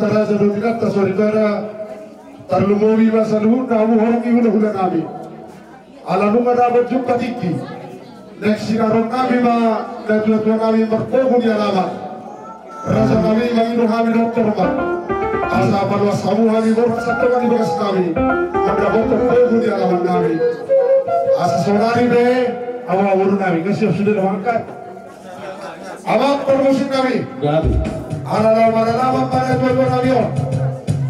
taraza do dirata sorigara tarlumowi masaluhun namu horongi hula kami ala nunga dapat jumpa tiki next sinaron kami ma dua kami berkogun di alamat rasa kami mengiru kami dokter ma asa padwa samu kami bersatu kami bekas kami maka dokter kogun di alamat kami asa saudari be awal urun kami kasih sudah diangkat awak promosi kami ala lama pada dua kami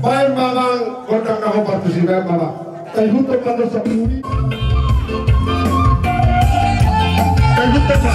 main mamang kodang kamu partisipasi mama tay hutok kando sa puri tay hutok pa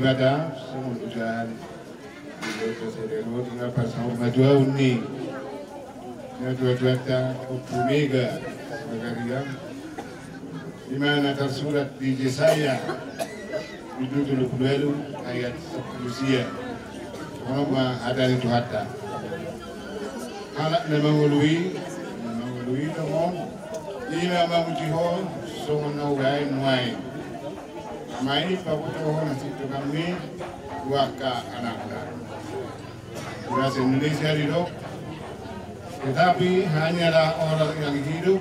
ibadah semua ujian tinggal pasal majua uni dua ta Omega Magariam di mana tersurat di Yesaya judul 22 ayat 10 Roma ada itu hatta anak memangului tomong ina mamujihon songon naugai nuai mai pabutohon situ kami waka anak-anak bahasa Indonesia hidup tetapi hanyalah orang yang hidup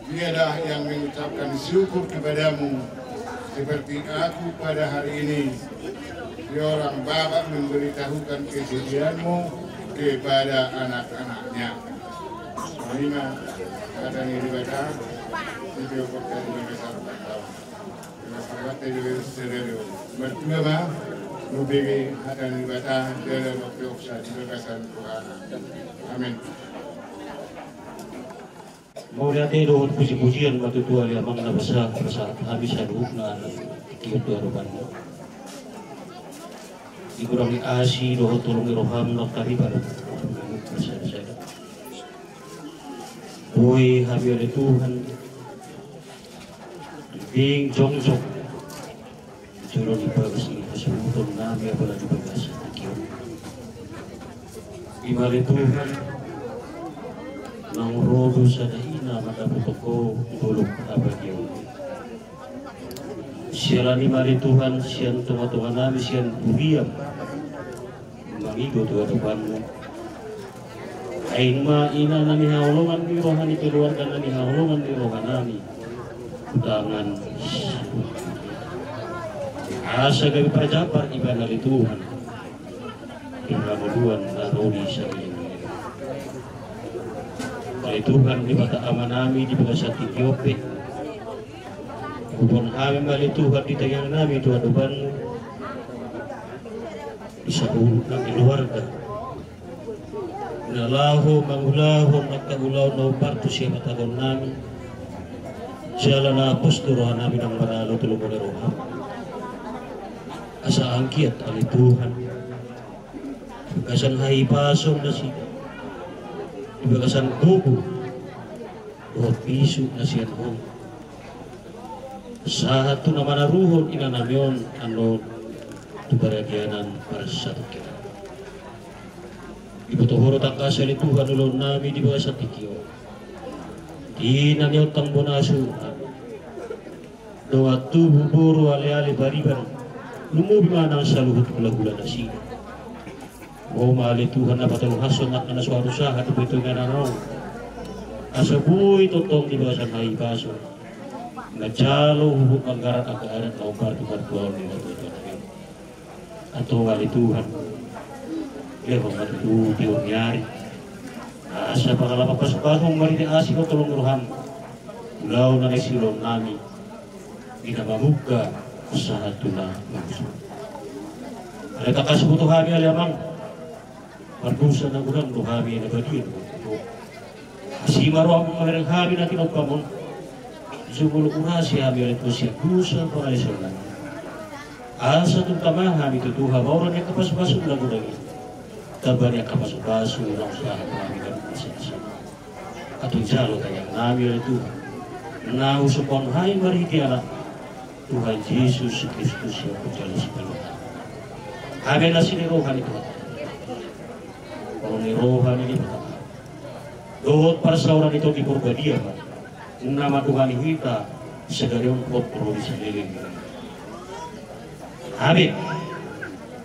dialah yang mengucapkan syukur kepadamu seperti aku pada hari ini seorang bapak memberitahukan kejadianmu kepada anak-anaknya. Lima kata ini dibaca video podcast ini besar tahun. Sahabat TV Stereo berdua Nubegi kata ini dibaca dalam waktu usaha kebebasan Tuhan. Amin. Mau lihat doa puji-pujian waktu tua yang mangna besar habis haduh na ikut doa dikurangi asi doa tolong roham nak kami pada saya. Boy habis oleh Tuhan ding jongsok juru dibagas ini sebutun nama pada dibagas imale Tuhan nang rodo sa dahina madapo ko tulog abagyo Sialani mali Tuhan, sian tunggu-tunggu nami, sian buriam. Mangigo Tuhan Tuhanmu. Aing ma ina nami haulungan di rohani keluarga nami haulungan di rohani. Tangan. Asa gabi perjabar ibadah dari Tuhan. Kemudian narodi sabi. Dari Tuhan di mata amanami di bahasa Ethiopia. Kemudian kami balik Tuhan di tayang nami Tuhan Tuhanmu. Bisa ulang keluarga. Nalahu mangulahu nakagulau no partu siapa tahun nami. Jalan apus turuan nami nang manalo tulung oleh roham. Asa angkiat ali Tuhan. Bagasan hai pasong nasi. Bagasan buku. Roh pisu nasian hong. Satu nama naruhon ina namion ano tubaragyanan para sa kita. Ibutohoro tangkasa li Tuhan ulon nami di bawah satikyo. Di nanyaw tang bonasuhan. Doa tubuh buru ale-ale bariban. Lumubi manang sa luhut gula-gula na siya. O mali Tuhan na patulong hason at na suwaro sa hati ito nga nanong. Asabuy totong di bawah sa naibaso. Nagtsalo hubog ang garat-agaran na umpartu-partuan ni Matuto. Ato mali Tuhan. Lewang matututi o nangyari. Asa pangalapapasok-pasok mariniasi ko tulong ruham. Ulaw na nagsilong namin. Ginamamuga sa ato na magusto. Ay kakasubuto kami alamang. Margusan ng urang do kami na bagin. Asimaro ang mamerang kami na tinagpamon. Sumulong urasi kami ulit po siya gusa pangalisyon lang. Asa itong tamahan kami tutuha. Mauran niya kapasok-pasok lang urang ito. Tabar niya kapasok-pasok lang sa kami kami masasama. At yung salo kayang nami ulit ito. Nausapon hay maritiala. Tuhan Yesus Kristus yang berjalan sepenuhnya. Kami na sinirohan ito. Kalau nirohan ini pertama. Dohot para sa orang ito di Purbadia. Nama Tuhan kita segaryon kopro di seliling. Amin.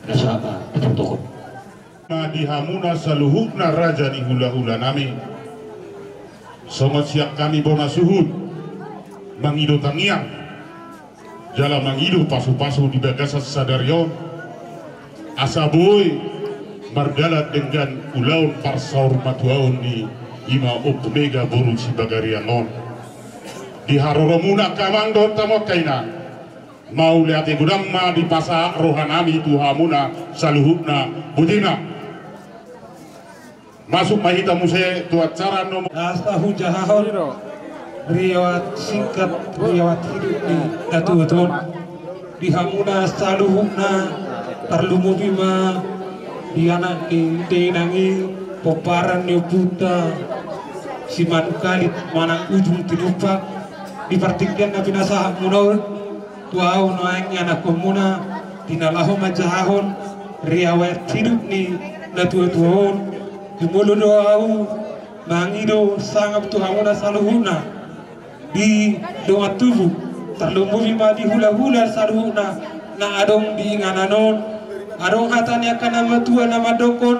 Nasaba atau toko. Dihamuna saluhukna raja di hula-hula nami. Somat siap kami bona suhud. Mangido tangiang. Jala mangido pasu-pasu di bagasat sadaryon. Asaboy mardalat dengan ulaun parsaur matuaun di ima opmega burung si bagarianon. Di haroromuna kamangdo tamo kaina. Mau lihat gudang ma di pasa rohanami tuhamuna saluhukna budina. Masuk mahita muse tu acara nomor. Asta hujahahon. Riwayat singkat, riwayat hidup di Datuton di hamuna saluhukna tarlumubima di anak di tenangi poparan ni buta si manukalit manang ujung tinupak di partikian na pinasahak munawar tuaw noang anak komuna tinalaho majahahon riwayat hidup ni Datuton jumulu doau mangido sangap tuhamuna saluhuna di doa tubuh terlumuri di hula-hula saluhuna na adong di ngananon adong hatanya kana matua nama dokon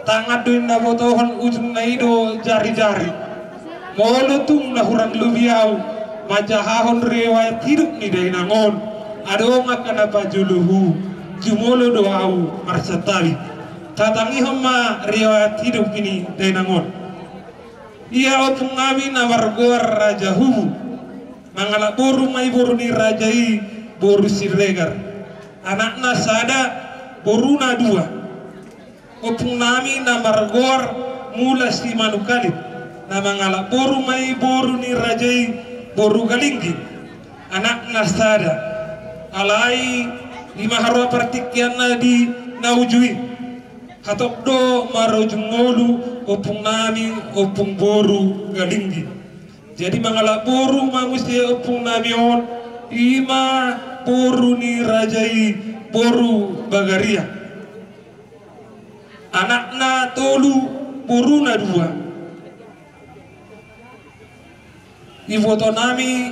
tangan doin na botohon ujung na ido jari-jari molo tung na hurang lubiaw majahahon riwayat hidup ni dainangon adong akana pajuluhu jumolo doau marsatali tatangi homa riwayat hidup ini dainangon. Ia opung ngami na wargor raja hubu mangala boru mai boru ni rajai boru siregar anakna sada boruna dua opung nami na wargor mula si manukalit na mangala boru mai boru ni rajai boru galinggi anakna sada alai lima harwa partikian na di naujui hatok do marojung ngolu opung nami opung boru galinggi jadi mangala boru manusia opung nami on ima boru ni rajai boru bagaria anakna tolu boru na dua ifoto nami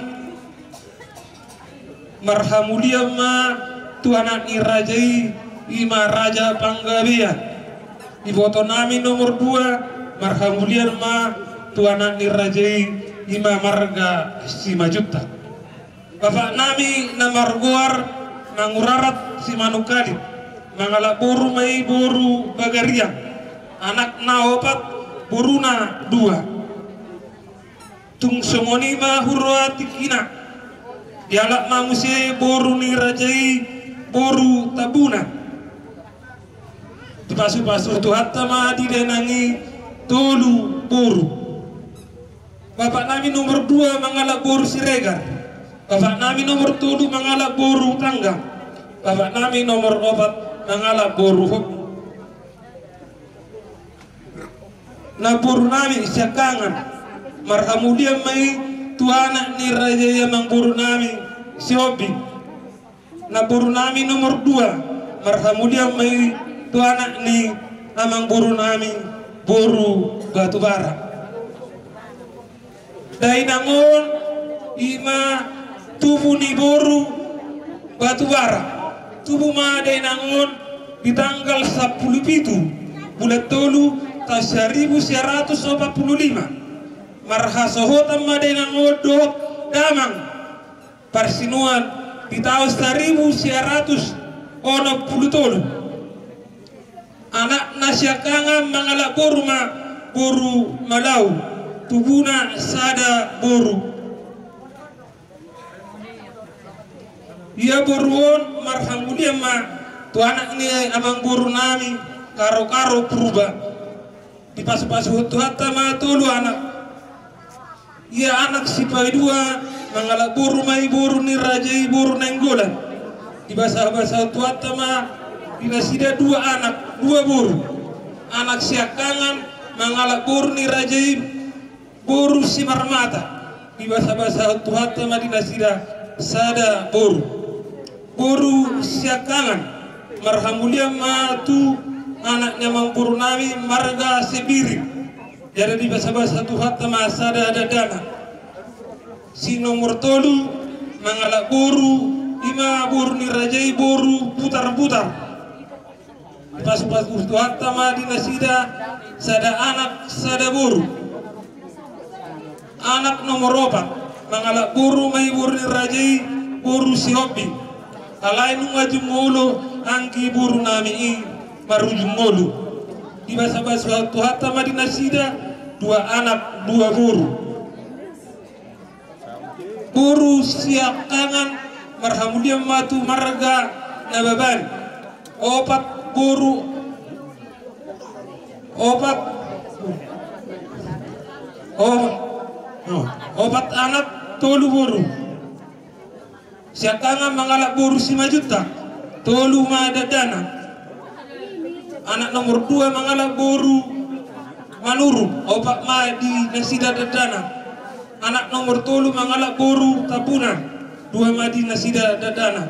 marhamulia ma tuanak ni rajai ima Raja Panggabean. Iboto nami nomor 2 marhamulia ma tuanak ni rajai ima Marga 5 juta. Bapak nami na margoar mangurarat si Manukalit mangala boru mai boru Bagariang anak na 4 boruna 2 tung semoni ma hurwa tikina dialak manguse boru ni rajai boru tabuna dipasu-pasu tu hatta ma didenangi tolu boru. Bapak nami nomor 2 mangala boru Siregar. Bapak nami nomor 7 mangala boru Tanggang. Bapak nami nomor 4 mangala boru Hop. Na boru nami Siakangan marhamulia mai tuanak ni rajaya mang boru nami Siobi. Na boru nami nomor 2 marhamulia mai tuanak ni amang boru nami boru Batubara. Dainangon ima tubuh ni boru Batubara. Tubuh ma dainangon di tanggal 10 bulan tolu tahun 1945. Marhasohotan ma dainangon doh damang persinuan di tahun 1963. Anak nasyakangan mangala boru ma boru Malau tubuna sada boru. Ia boruon marhamulia ma tu anak ni amang boru nami karo-karo purba dipasu-pasu tu hatta ma tolu anak. Ia anak si pai 2 mangala boru mai boru ni rajai boru Nenggolan dibasa-basa tu hatta ma dinasida 2 anak 2 boru. Anak Siakangan mangala boru ni rajai boru Simarmata dibasa-basa tu hatta ma dinasida sada boru. Boru Siakangan marhamulia matu anaknya mang boru nami Marga Sebiri. Jadi di bahasa-bahasa Tuhan sama sada ada dana. Si nomor 3 mangala boru ima boru ni rajai boru putar-putar. Pas-pas Tuhan sama dinasida sada anak sada boru. Anak nomor 4 mangala boru mai boru ni rajai boru Sihobi. Alai nunga jumolo angki boru nami i maru jumolo. Di bahasa-bahasa Tuhan sama dinasida 2 anak 2 boru. Boru Siakangan marhamulia matu Marga Nababan 4 boru 4 anak 3 boru. Siakangan mangala boru 5 juta 3 ma dana. Anak nomor 2 mangala boru Manuru 4 ma di nasida dana. Anak nomor 3 mangala boru Tapunan 2 ma di nasida dana.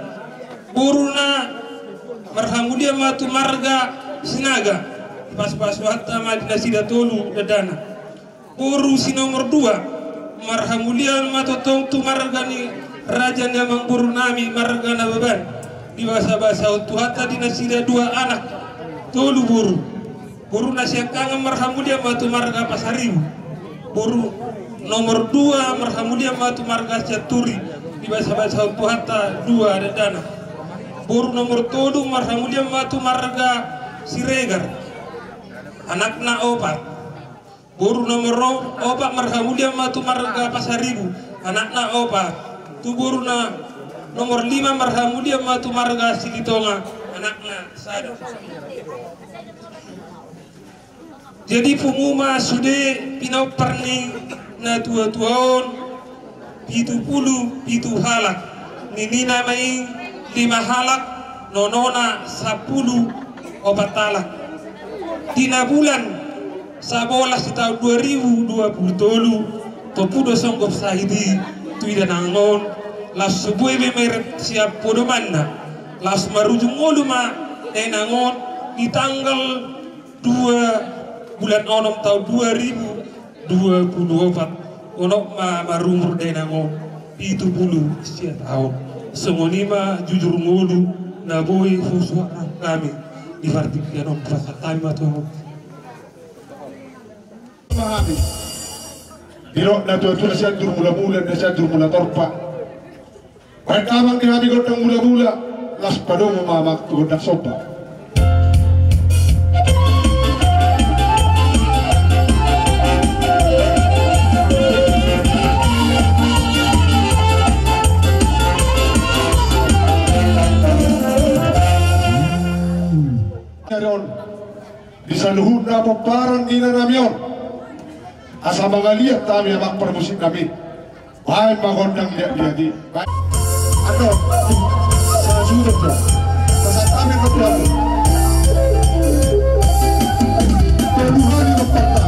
Boru na marhamulia matu Marga Sinaga pas-pas hatta ma di nasida tolu dana. Boru si nomor 2 marhamulia matu tongtu Marga ni Raja Nyamang boru nami Marga Nababan di bahasa-bahasa Tuhan di nasida 2 anak 3 boru. Boru Siakangan marhamulia matu Marga Pasaribu. Boru nomor 2 marhamulia matu Marga Caturi di bahasa-bahasa Tuhan 2 dana. Boru nomor 3 marhamulia matu Marga Siregar anakna 4. Boru nomor 4 marhamulia matu Marga Pasaribu anakna 4. Tu boru na nomor 5 marhamulia matu Marga Silitonga anakna sada. Jadi penguma sude pinau perni na tua-tuaon 70 halak ninina mai 5 halak nonona 10 obat talak. Dina bulan 11 tahun 2020 popudo songgop sahidi tuida nangon las subuebe mer siap podomanna las marujung oluma nangon di tanggal 2 bulan 6 tahun 2024 onok marumur nangon 70 tahun semonima jujur ngulu na boy fusu kami di Vartipiano pasatami matu Mahami. Diro na tu na siya mula-mula na siya mula torpa. Kahit tamang kami gotang mula-mula, las padong umamak tugod na sopa. Bisa luhur na parang gina namin asa mga lihat kami ang permusik kami bahay magondang lihat di ano sa sunod na sa kami magplano peluhan ng pagka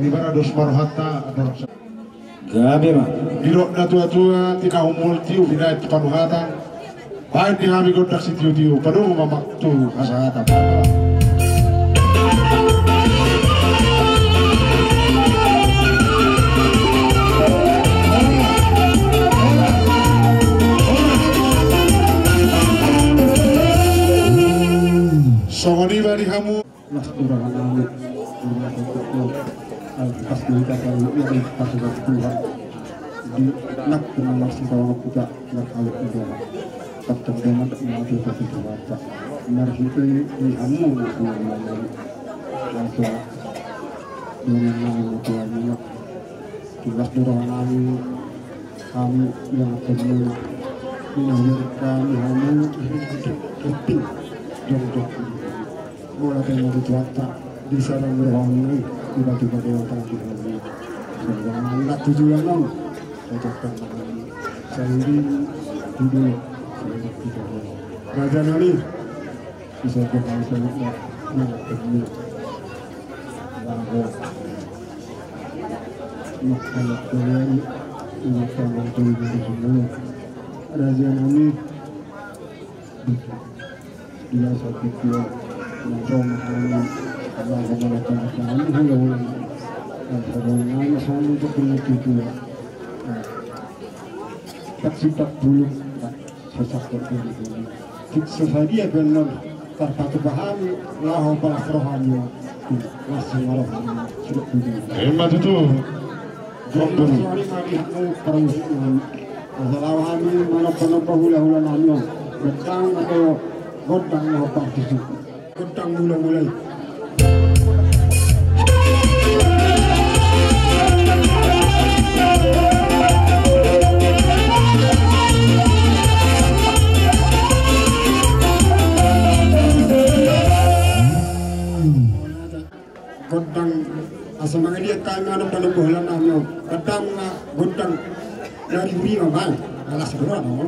Bagaimana dos marohata ada rasa. Gabe mah. Dirok na tua-tua tina umul tiu bina itu panuhata. Baik di kami godak si tiu-tiu padu mamak tu kasahata. Songoni bari kamu. Nas orang anak. Pas kita kalau yang pasukan Tuhan di nak dengan masih kalau kita nak kalau itu tetap dengan mati tapi terbaca mari itu di kamu langsung dengan Tuhan tugas dorongan kami yang akan menyampaikan kami penting jauh mulai dari cuaca di sana berwarna tiba-tiba dia terakhir lagi anak tujuan non cocokkan saya ini duduk saya tidak raja nani bisa kita sangat mengerti bahwa kalau kalian melakukan waktu dari semua raja nani dia satu dia mencoba mengalami Allah mengatakan hingga bulan Ramadhan selalu berkulit itu tak sifat dulu sesak berkulit sesadia benar terpatu bahami lahu balas rohani masih rohani sudah begini Hemat itu. jadi suami malihatmu perang Azalawami mana penapa hula-hula namyo Gedang atau godang yang partisi Gedang mulai-mulai Godang asal mga dia tayo nga ng panubuhalan namin Gedang na godang dari buri mabal alas dua no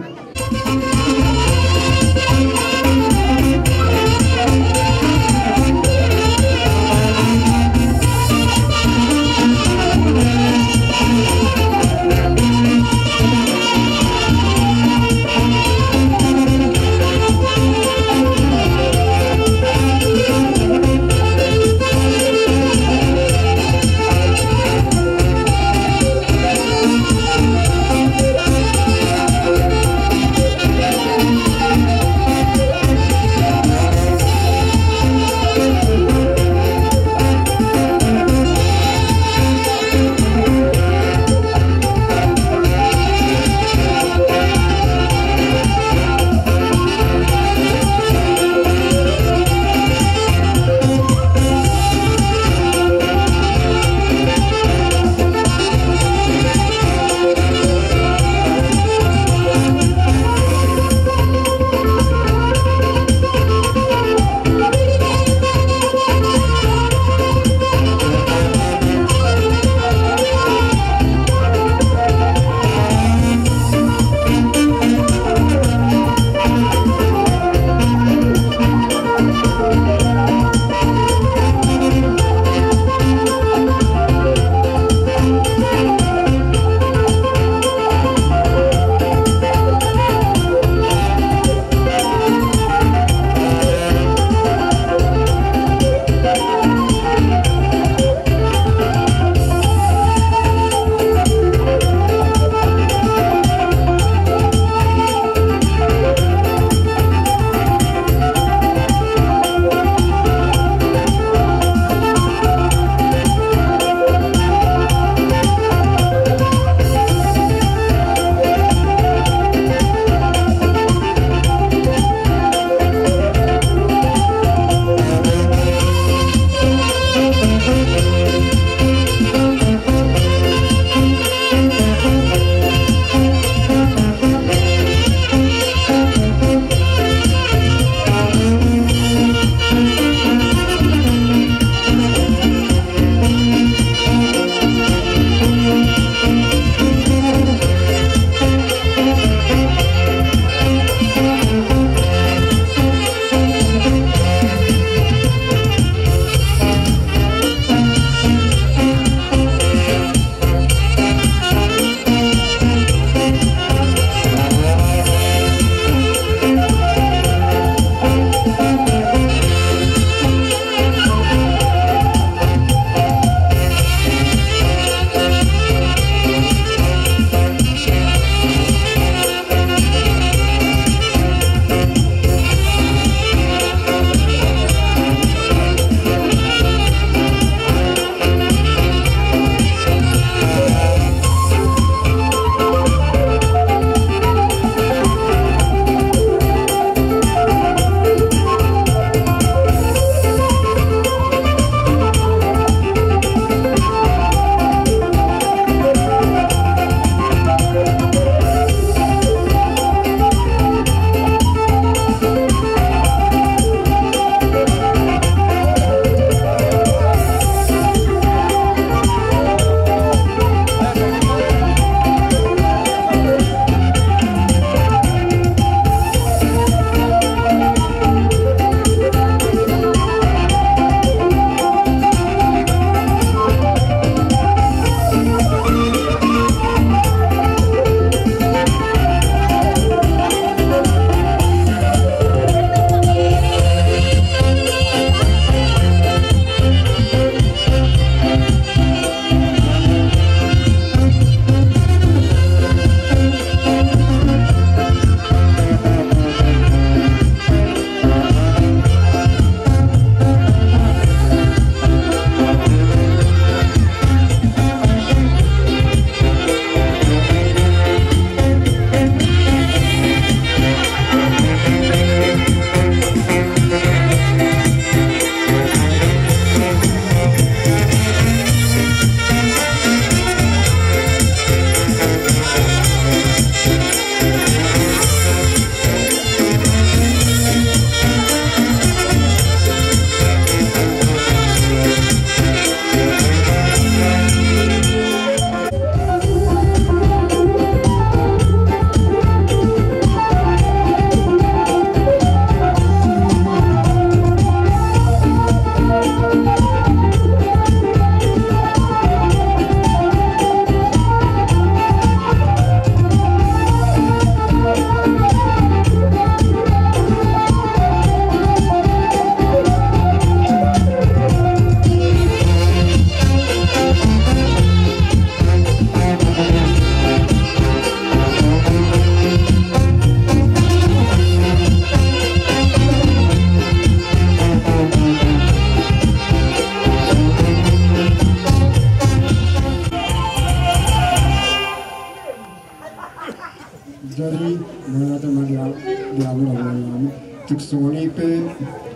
tuksoni pe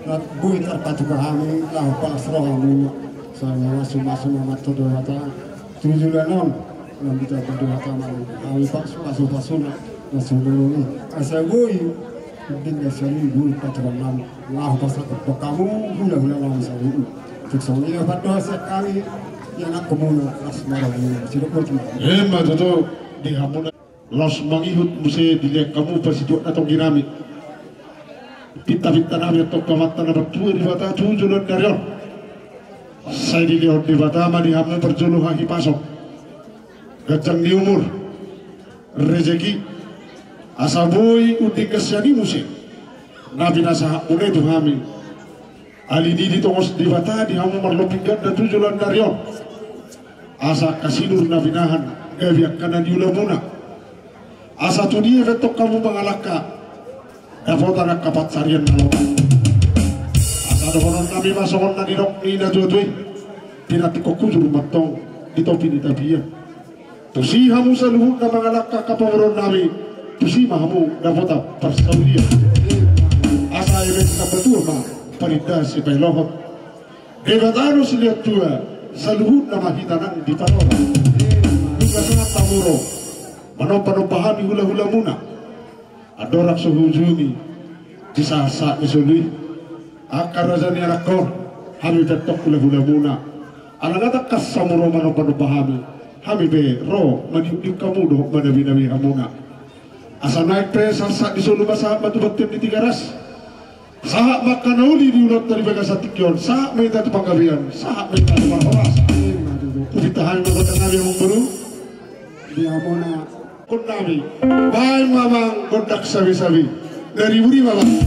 nat bui terpatu kami lah pas rohamu saya masuk mata doata tujuan yang kita berdoa kami pasu nasional asa bui dengan seri bui patronam lah pas kamu hula lawan saya tuksoni apa doa sekali yang nak kemana asmara ini tidak boleh Majoto di hamuna los mangihut muse dilihat kamu persidu atau ginami pita nami atau kamata na batu di bata tujuan dari saya dilihat di bata ma di hamu berjuluh haki pasok gajang di umur rezeki asaboi udik kesyani muse nabi nasa mulai tu kami ali di tongos di bata di hamu merlopikan dan tujuan dari asa kasinur nabi nahan gabiak kanan diulamuna asa tu dia vetok kamu mengalaka dafota nak kapat sarian naloka asa dohonon nabi masokon na dirok ni na tuatui pinati kokujur matong ditopi di tabiya tusi hamu sa luhut na mengalaka kapawaron nabi tusi mahamu dafota persaulia asa event na betul ma parida si pelohot debatano silihat tua sa luhut na mahitanang di parola juga sangat tamuro pahami hula-hula muna adorak suhujuni disasa isuli akar razani anakor hami tetok hula-hula muna anagata kasamuro pahami hami be ro maniudik kamu do manabi-nabi hamuna asa naik pe sasa disulu basa batu batin di tiga ras sahak makanauli diulat dari bagasatikyon sahak minta tu panggabian sahak minta tu panghoras kubitahan magandang nabi mong baru di hamuna Kunami, bahay mamang kondak sabi-sabi dari buri mamang.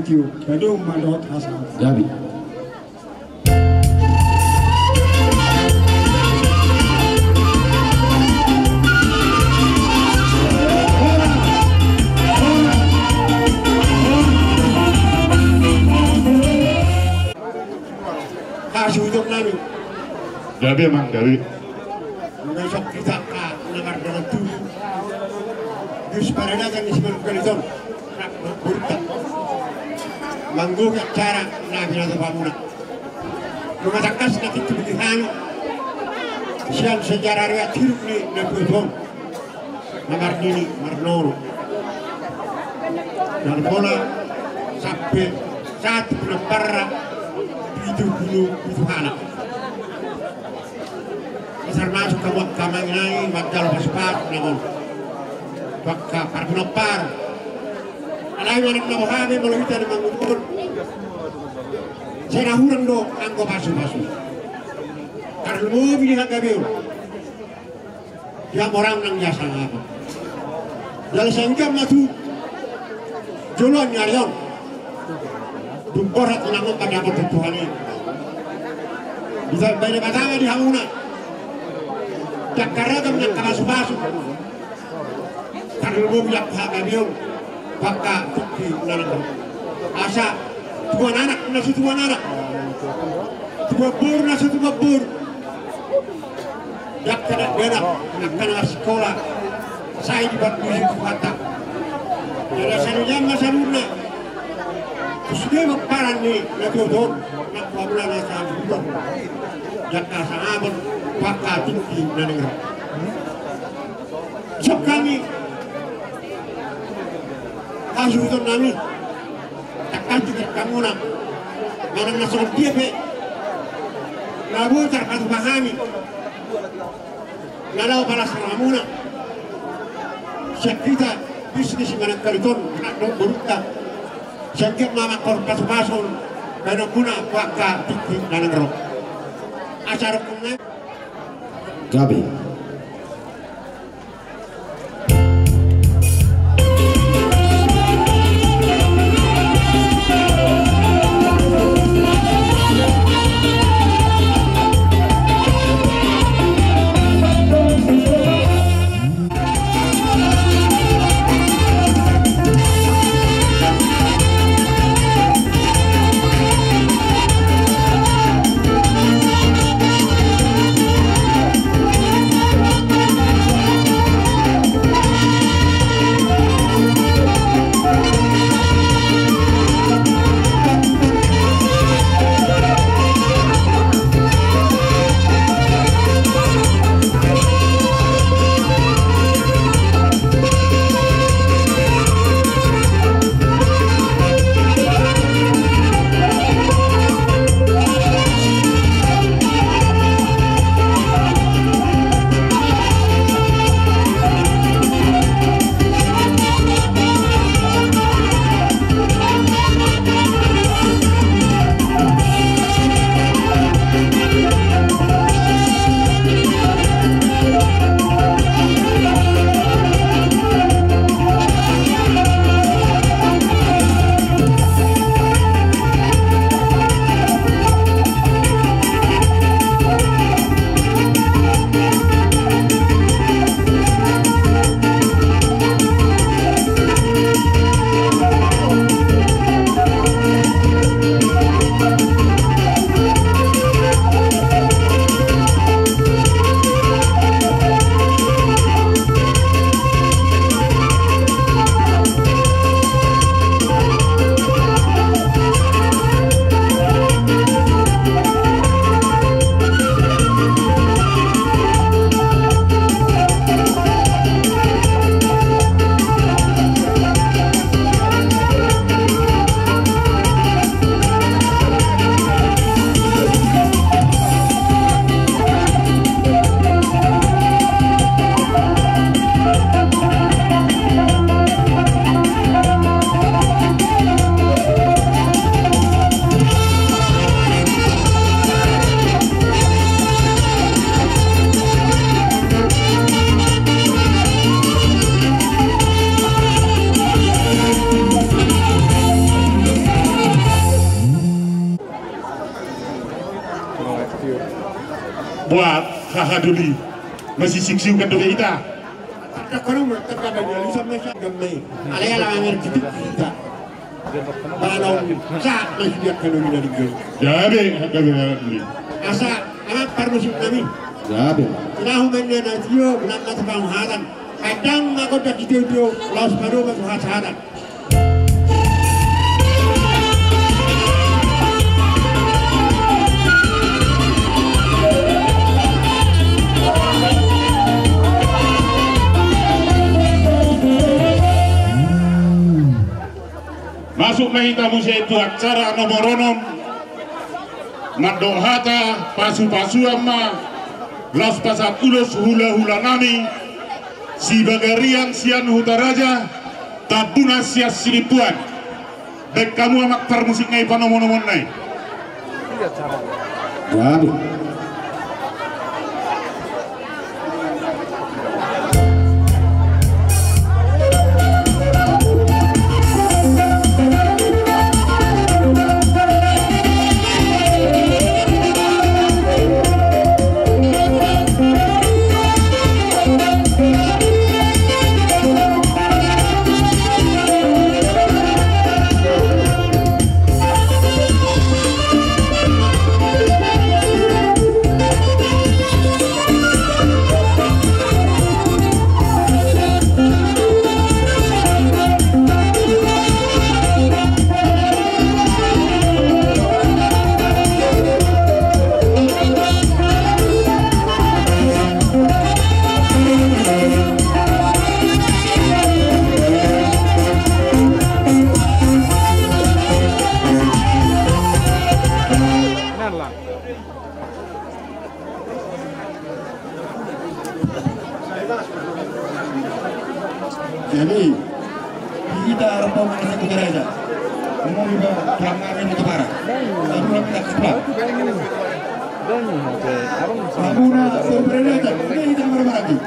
Titiyo Badung Mandot Hasan Gabi. Kasih untuk nami Gabi emang Gabi. besok kita ke negara dengan tujuh Yus parada kan disebut kaliton nak berburuk manggung cara nabi atau pamuna rumah takas nak itu begini siang sejarah riwayat hidup ni nebutong nagar dini marnoro dan bola sampai saat penempara itu gunung itu anak besar masuk ke kamangai magdal paspat namun bakka parpunopar alai manak na bahame melalui tadi mangumpul saya hurang do anggo pasu karena mau pilih hagabil yang orang nang jasa apa jadi saya ucap matu jolon nyarion dumporat namun pada Tuhan ini bisa bayar batanga di hamuna Jakarta dengan kasu-kasu karena mau bilang hagabil bakka tukki nalang asa tuan anak nasi tuan anak tua bur nasi tua bur yak kada benak akan sekolah saya dibuat musik kata jadi salujan masalurna sudah berparan nih nakudon nak pabula nasa bulan yak kasa abon bakka tukki nalang sok kami kasih untuk nami takkan juga kamu nak orang nasib dia be lalu terkait bahami lalu balas ramuna kita bisnis mana kaliton nak dong berita sakit mama korpas pasun karena guna bakal titik dan ngerok acara kumnya Gabi. buat hahaduli masih siksiu kan doa kita tak korang terkadang dia bisa mereka gamai alaya langir gitu kita kalau saat masih dia kena dari gol jadi hahaduli asa amat permusim kami Gabi. Tahu mana nasio bulan masa pengharan kadang aku dah video laos baru masuk hasaran masuk mahita musia itu acara nomoronom madohata pasu-pasu amma las pasat ulos hula-hula nami si bagarian sian hutaraja tabuna sias silipuan dek kamu amak permusik ngai panomonomon nai Gabi. Jadi kita harus mengenai satu gereja. Umum juga pelanggar ini kepara. Lalu kita keplak. Sabuna bergereja. Ini kita berbagi.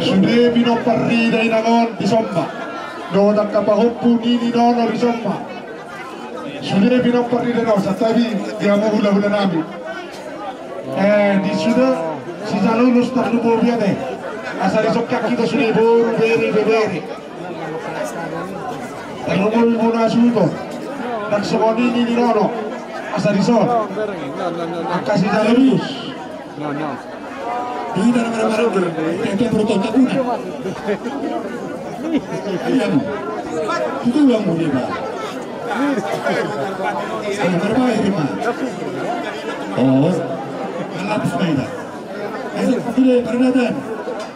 sudah minum perri dari nangon di somba do tak kapahuppu nini nono di somba sudah minum perri dari nono tapi dia mau hula-hula nabi di sudah si lulus terlalu biar deh asal sokak kita sudah baru beri terlalu muna suto tak sekoni nini nono asal disol kasih lulus Di dalam barang-barang itu berutuh takuna. Ayam, itu uang mulia pak. Berapa ini pak? Oh, alat sepeda. Esok sudah perdadan.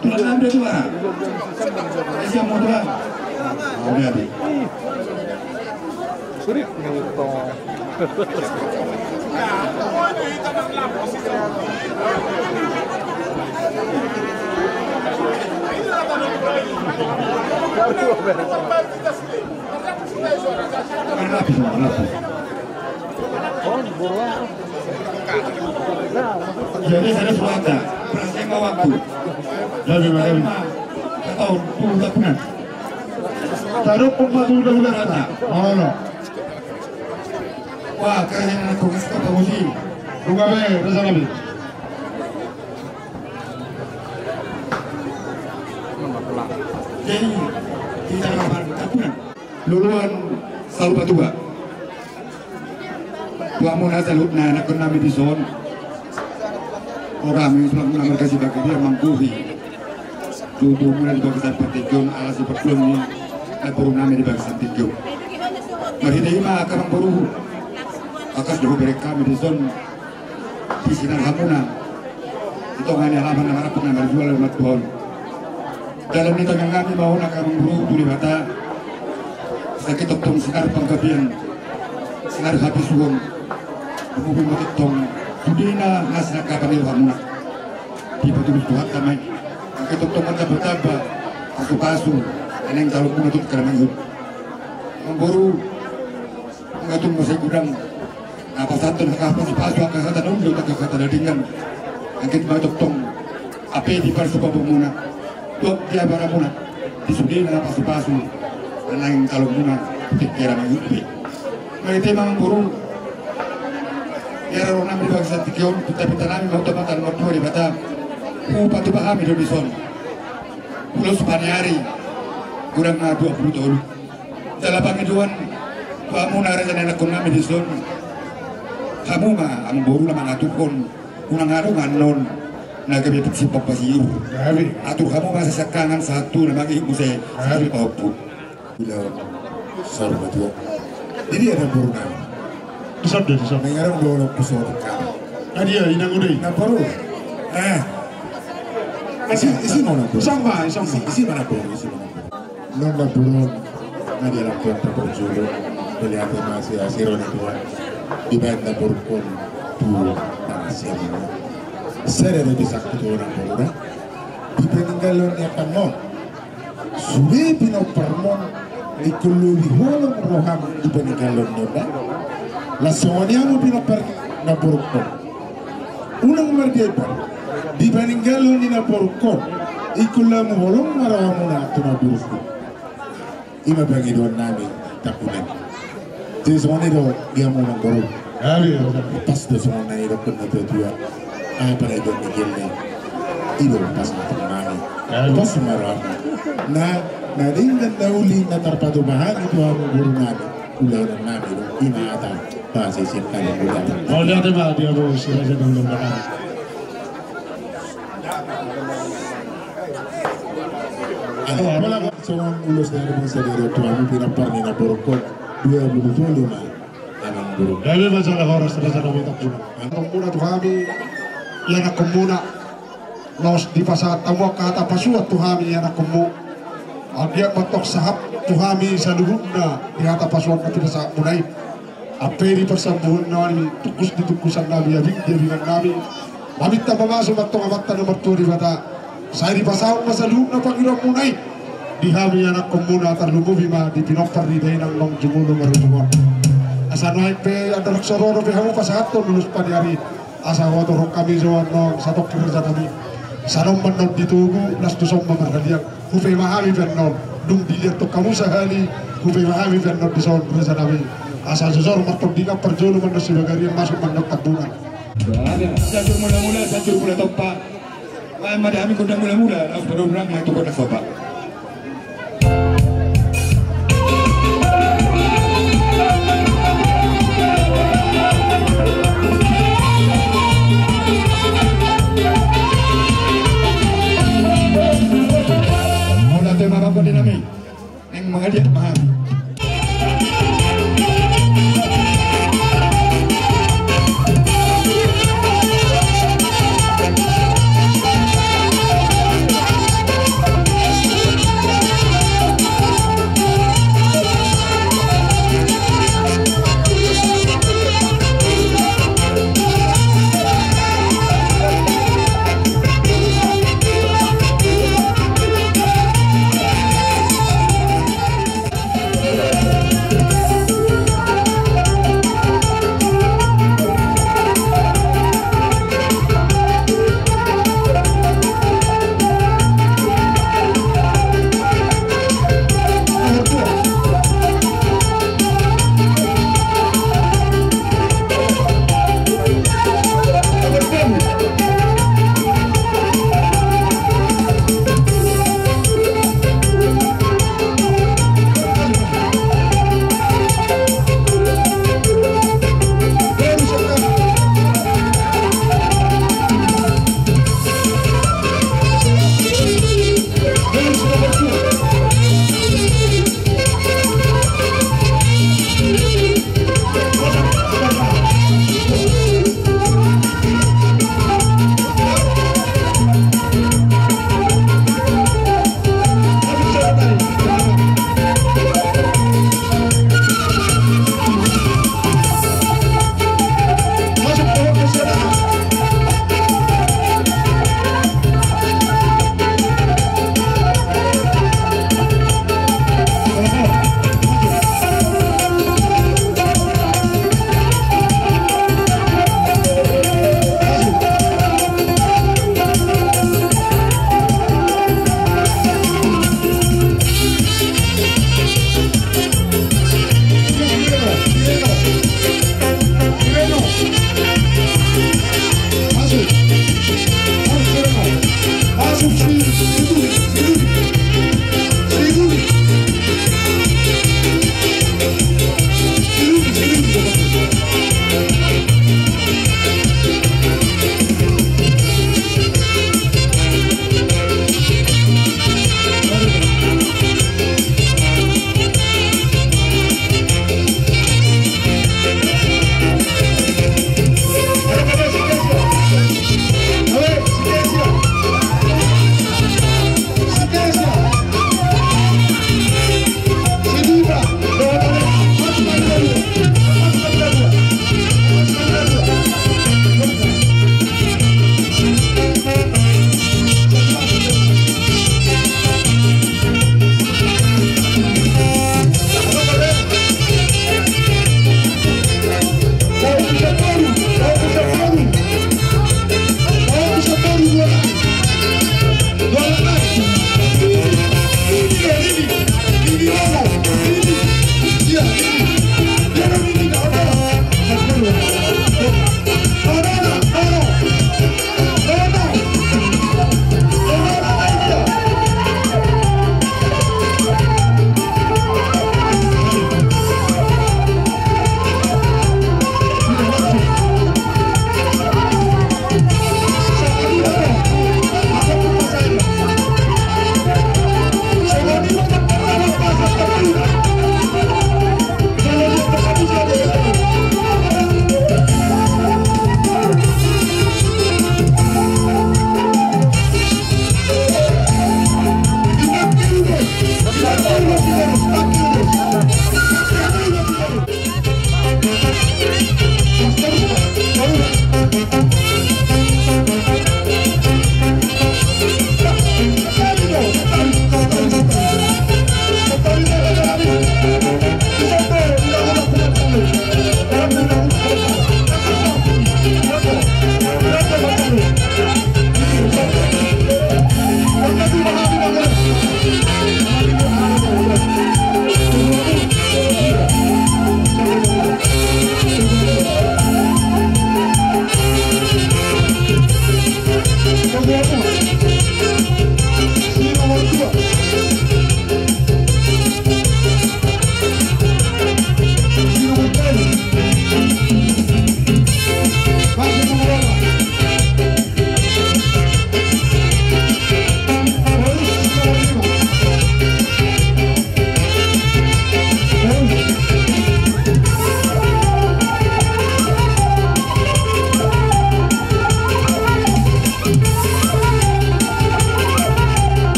Tulang ambil tu barang. Esok mau tulang. Udah habis. Sulit nih Jadi saya suaka, perasaan waktu. Jadi bagaimana? Tahun puluh tahunan. taruh pembantu udah kata mana Wah, keren aku kasih kau musim. bunga be rasa nabi Jadi kita gambar tahunan. Luluan selalu batua. Tuamu nasa lutna nak kena di zon. Orang yang sudah mengambil kasih bagi dia mangkuhi. Tubuh mulai dibagi santikyong alas seperti ini. Baru nama dibagi santikyong. Mari terima kamang baru. Akas jauh beri kami di zon di sinar hamuna. Itu hanya halaman yang harap pengambil jual oleh Tuhan. Dalam itu yang kami mau nak kamang baru tuli mata. Sakit tong sinar pangkapian, sinar habis uang. Kemudian tong Sudina ngasih kapan hamuna. Di betul Tuhan kami. Sakit tong mata bertambah. Pasu-pasu. Eneng kalau pun itu kerana itu. Kamang baru mengatur masa gudang. Apa satu nak apa si pasu angkat kata nunggu tak kata dadingan. Angkat batok tong. Apa di parsu pabumuna. Tuh dia baramuna. Di Sudina pasu-pasu. Nang kalau muna pikiran yang lebih. Mereka memang buru ya orang kami bangsa tikion kita pinta kami mau teman mertua di Batam upah tuh kami di son pulau Supaniari kurang 20 tahun dalam panggilan kamu nara dan anak kami di son kamu mah ang boru na mga tukon unang araw nga non nagabipit si Papasiyo atur kamu masa sakangan satu na mag-iusay sa Pilipauput bilang sarap itu jadi ada boru kami Disab deh, disab. mengarang boru pusat kami Dia inang udah. na baru isi mana boru Sama. isi mana boru non na boru na dia lapor tapos julo kelihatan masih asiro na tuan di banda boru kon tu panasya mo sere na bisa kuturan boru na di peninggalon niya panon suwi pinopermon ikululi holong roham di peninggalon niya na lasonya mo pinoper na boru kon unang mardipa di peninggalon ni na boru kon ikulam holong marawam mo na ito na boru kon ima bagi doon namin tapunan jadi semua itu dia mau nongkrong pas tuh semua itu pun ada dua apa itu mikirnya itu pas nongkrong pas marah nah dengan dauli na terpadu bahan itu aku guru nabi ulah nabi ima ada bahasa siapa yang ulah Oh dia tebak dia mau sila sa dalam belakang. wala semua ulus dari bangsa dari tuamu pinaparni na borokon 25 anang guru Dahil masalah oras na sa namin takuna. Ang muna to kami, yan ako muna. Nos di pa sa tawag kata pasuat to kami yan ako mo. Ang diya matok sahap to kami sa luhod na dihata pasuat na pinasa munay. Aperi persambuhan na kami, tukus di tukusan namin, yabing namin. Mamit na mamasok at tungamat na naman to di bata. Saya di pasawag na sa luhod na pangirang munay. Di kami yan ako muna tarlumubi ma di pinopar di dahin ang long jumulo marunungan. Asa naik pe ada sororo pe hamu pasato lulus padiari asa wato kami jawan no satu kerja kami sanom manon ditugu las tu som mamarhalian hupe mahami vernon dum dilihat to kamu sahali hupe mahami vernon di son kerja kami asa jujur matok dina perjolo manon si bagari masuk manon tabunan Satu mula topa madami kunda mula lalu berurang yang tukar sopa apa dinami yang menghadiah mahami Thank you.